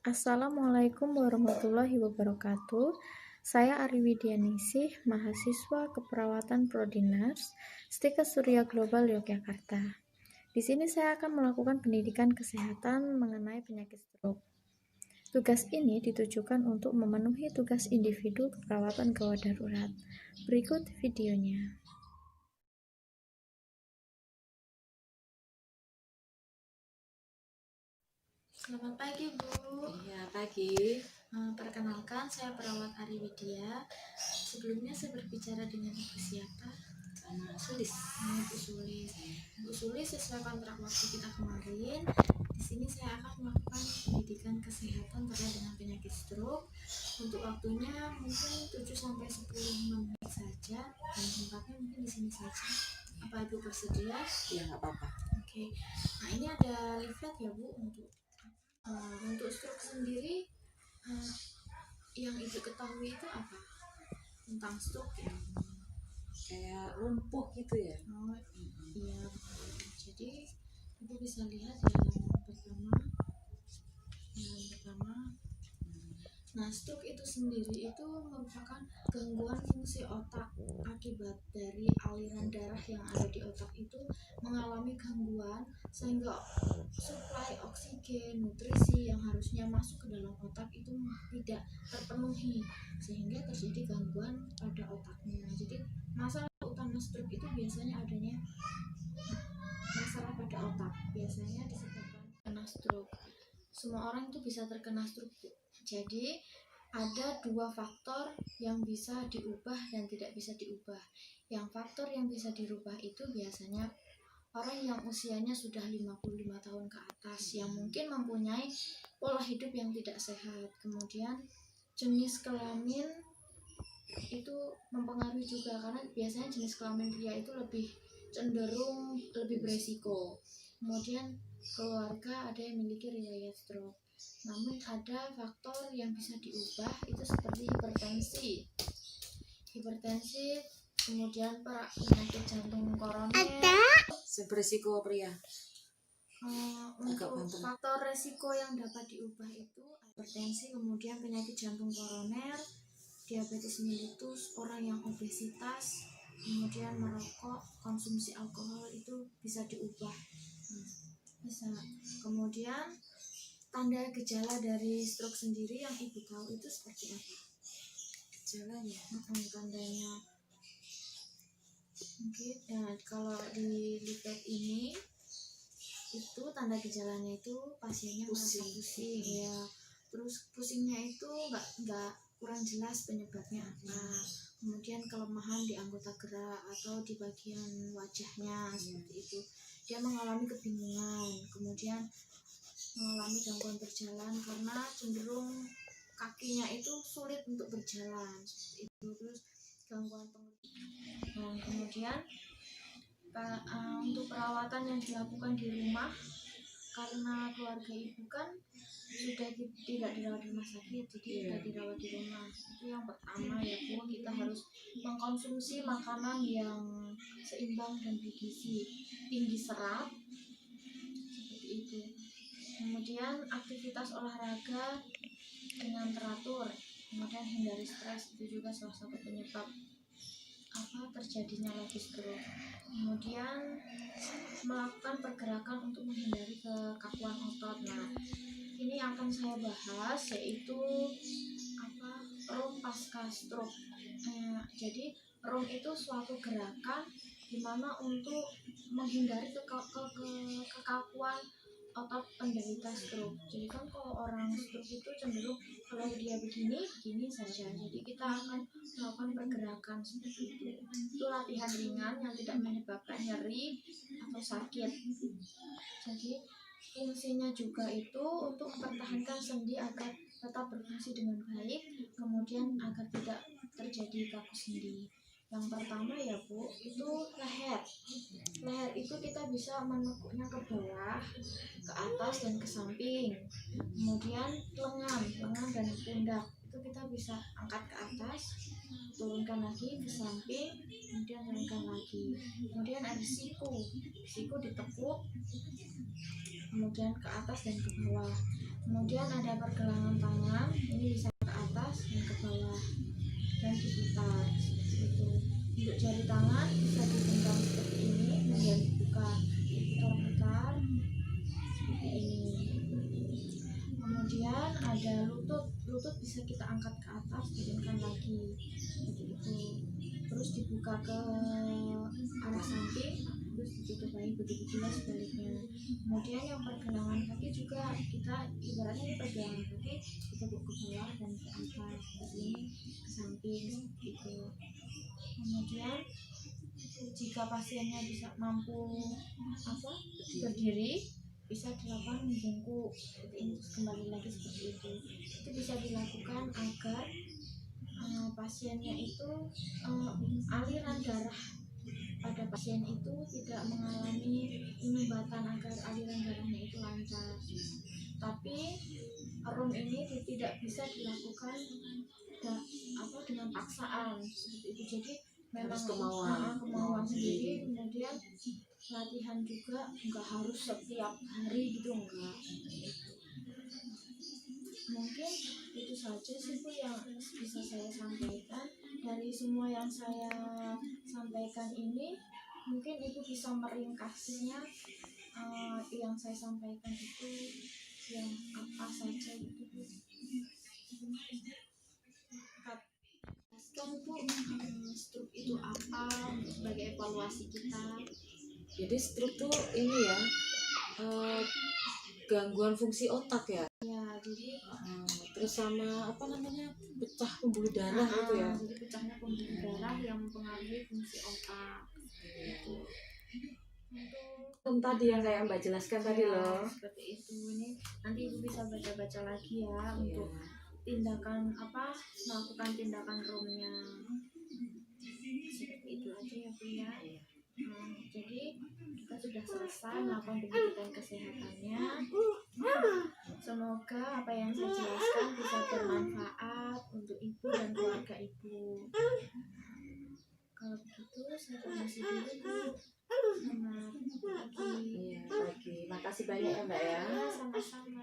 Assalamualaikum warahmatullahi wabarakatuh. Saya Ari Widyaningsih, mahasiswa keperawatan Prodi Nurse, Stika Surya Global Yogyakarta. Di sini saya akan melakukan pendidikan kesehatan mengenai penyakit stroke. Tugas ini ditujukan untuk memenuhi tugas individu keperawatan gawat darurat. Berikut videonya. Selamat pagi, Bu. Iya, pagi. Perkenalkan, saya perawat Ari Widya. Sebelumnya saya berbicara dengan Ibu siapa? Sama Sulis. Bu Sulis. Bu Sulis, sesuai kontrak waktu kita kemarin, di sini saya akan melakukan pendidikan kesehatan terkait dengan penyakit stroke. Untuk waktunya mungkin 7-10 menit saja, dan tempatnya mungkin di sini saja. Apa Ibu bersedia? Ya, nggak apa-apa. Oke. Nah, ini ada leaflet ya, Bu, untuk stroke sendiri. Yang Ibu ketahui itu apa tentang stroke ya? Kayak lumpuh gitu ya. Oh iya, jadi Ibu bisa lihat yang pertama. Nah, stroke itu sendiri itu merupakan gangguan fungsi otak akibat dari aliran darah yang ada di otak itu mengalami gangguan sehingga suplai oksigen, nutrisi yang harusnya masuk ke dalam otak itu tidak terpenuhi sehingga terjadi gangguan pada otaknya. Jadi masalah utama stroke itu biasanya adanya masalah pada otak, biasanya disebabkan kena stroke. Semua orang itu bisa terkena stroke. Jadi ada dua faktor yang bisa diubah dan tidak bisa diubah. Yang faktor yang bisa dirubah itu biasanya orang yang usianya sudah 55 tahun ke atas, yang mungkin mempunyai pola hidup yang tidak sehat. Kemudian jenis kelamin itu mempengaruhi juga, karena biasanya jenis kelamin pria itu lebih cenderung lebih beresiko. Kemudian keluarga ada yang memiliki riwayat stroke. Namun ada faktor yang bisa diubah, itu seperti hipertensi, kemudian penyakit jantung koroner. Seberesiko pria. Untuk faktor resiko yang dapat diubah itu hipertensi, kemudian penyakit jantung koroner, diabetes mellitus, orang yang obesitas, kemudian merokok, konsumsi alkohol itu bisa diubah. Bisa. Kemudian tanda gejala dari stroke sendiri yang Ibu tahu itu seperti apa? Gejalanya? Tandanya mungkin ya, kalau di leaflet ini itu tanda gejalanya itu pasiennya merasa pusing ya, terus pusingnya itu nggak kurang jelas penyebabnya apa, kemudian kelemahan di anggota gerak atau di bagian wajahnya seperti itu, dia mengalami kebingungan, kemudian mengalami gangguan berjalan karena cenderung kakinya itu sulit untuk berjalan seperti itu, terus gangguan penglihatan. Kemudian untuk perawatan yang dilakukan di rumah, karena keluarga Ibu kan sudah tidak dirawat di rumah sakit, jadi sudah dirawat di rumah. Itu yang pertama ya Bu, kita harus mengkonsumsi makanan yang seimbang dan bergizi, tinggi serat seperti itu. Kemudian aktivitas olahraga dengan teratur, kemudian hindari stres, itu juga salah satu penyebab terjadinya lagi stroke. Kemudian melakukan pergerakan untuk menghindari kekakuan otot. Nah, ini akan saya bahas, yaitu ROM pasca stroke. Jadi ROM itu suatu gerakan dimana untuk menghindari kekakuan otot penderita stroke. Jadi kan kalau orang stroke itu cenderung kalau dia begini saja. Jadi kita akan melakukan pergerakan seperti itu. Itu latihan ringan yang tidak menyebabkan nyeri atau sakit. Jadi fungsinya juga itu untuk mempertahankan sendi agar tetap berfungsi dengan baik, kemudian agar tidak terjadi kaku sendi. Yang pertama ya Bu, itu leher. Leher itu kita bisa menekuknya ke bawah, ke atas dan ke samping. Kemudian lengan dan pundak itu kita bisa angkat ke atas, turunkan lagi ke samping, kemudian turunkan lagi. Kemudian ada siku ditekuk, kemudian ke atas dan ke bawah. Kemudian ada pergelangan tangan, ini bisa ke atas dan ke bawah dan diputar seperti itu. Untuk jari tangan bisa digenggam seperti ini, kemudian dibuka, diputar-putar seperti ini. Kemudian ada lutut bisa kita angkat ke atas, turunkan lagi seperti itu. Terus dibuka ke arah samping, terus ditutup lagi, begitu juga sebaliknya. Kemudian yang pergelangan kaki juga kita ibaratnya ini pergelangan kaki kita buka ke bawah dan ke atas, seperti ini ke samping seperti itu. Kemudian jika pasiennya bisa mampu berdiri, bisa dilakukan membungkuk seperti ini, terus kembali lagi seperti itu. Itu bisa dilakukan agar pasiennya itu aliran darah pada pasien itu tidak mengalami penyumbatan, agar aliran darahnya itu lancar. Tapi room ini tidak bisa dilakukan dengan paksaan seperti itu. Jadi memang kemauan sendiri. Kemudian latihan juga nggak harus setiap hari gitu, enggak. Mungkin itu saja sih Bu yang bisa saya sampaikan. Dari semua yang saya sampaikan ini, mungkin Ibu bisa meringkasnya, yang saya sampaikan itu yang apa saja gitu Bu. Jelaskan Bu, stroke itu apa sebagai evaluasi kita. Jadi stroke tuh ini ya, gangguan fungsi otak ya. Ya, jadi Terus sama apa namanya, pecah pembuluh darah gitu ya. jadi pecahnya pembuluh darah yang mempengaruhi fungsi otak. Gitu. Untuk Tadi yang kayak Mbak jelaskan tadi loh. seperti itu. Ini nanti Ibu bisa baca-baca lagi ya untuk tindakan melakukan tindakan roomnya. Seperti itu aja ya Bu ya. Jadi kita sudah selesai melakukan pendidikan kesehatannya. Semoga apa yang saya jelaskan bisa bermanfaat untuk Ibu dan keluarga Ibu. Kalau begitu saya permisi dulu Bu. Selamat pagi. Iya, pagi. Makasih banyak ya Mbak ya. Sama-sama.